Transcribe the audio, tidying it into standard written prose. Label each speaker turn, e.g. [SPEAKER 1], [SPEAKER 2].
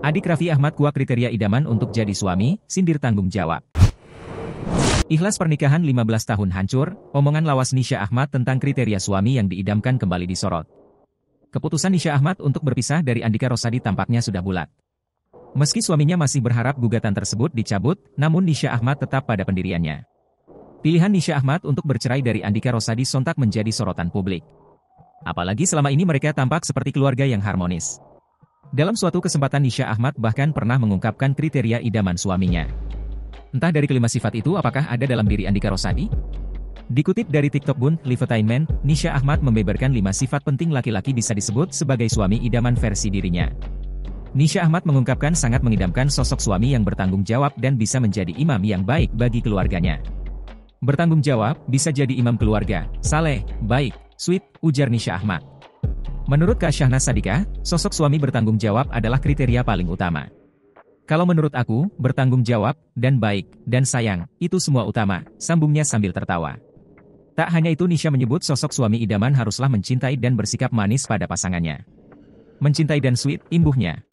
[SPEAKER 1] Adik Raffi Ahmad kuat kriteria idaman untuk jadi suami, sindir tanggung jawab. Ikhlas pernikahan 15 tahun hancur, omongan lawas Nisha Ahmad tentang kriteria suami yang diidamkan kembali disorot. Keputusan Nisha Ahmad untuk berpisah dari Andika Rosadi tampaknya sudah bulat. Meski suaminya masih berharap gugatan tersebut dicabut, namun Nisha Ahmad tetap pada pendiriannya. Pilihan Nisha Ahmad untuk bercerai dari Andika Rosadi sontak menjadi sorotan publik. Apalagi selama ini mereka tampak seperti keluarga yang harmonis. Dalam suatu kesempatan Nisha Ahmad bahkan pernah mengungkapkan kriteria idaman suaminya. Entah dari kelima sifat itu apakah ada dalam diri Andika Rosadi? Dikutip dari TikTok Bun Livetainment, Nisha Ahmad membeberkan 5 sifat penting laki-laki bisa disebut sebagai suami idaman versi dirinya. Nisha Ahmad mengungkapkan sangat mengidamkan sosok suami yang bertanggung jawab dan bisa menjadi imam yang baik bagi keluarganya. Bertanggung jawab, bisa jadi imam keluarga, saleh, baik, sweet, ujar Nisha Ahmad. Menurut Kak Syahnas Sadikah, sosok suami bertanggung jawab adalah kriteria paling utama. Kalau menurut aku, bertanggung jawab, dan baik, dan sayang, itu semua utama, sambungnya sambil tertawa. Tak hanya itu Nisha menyebut sosok suami idaman haruslah mencintai dan bersikap manis pada pasangannya. Mencintai dan sweet, imbuhnya.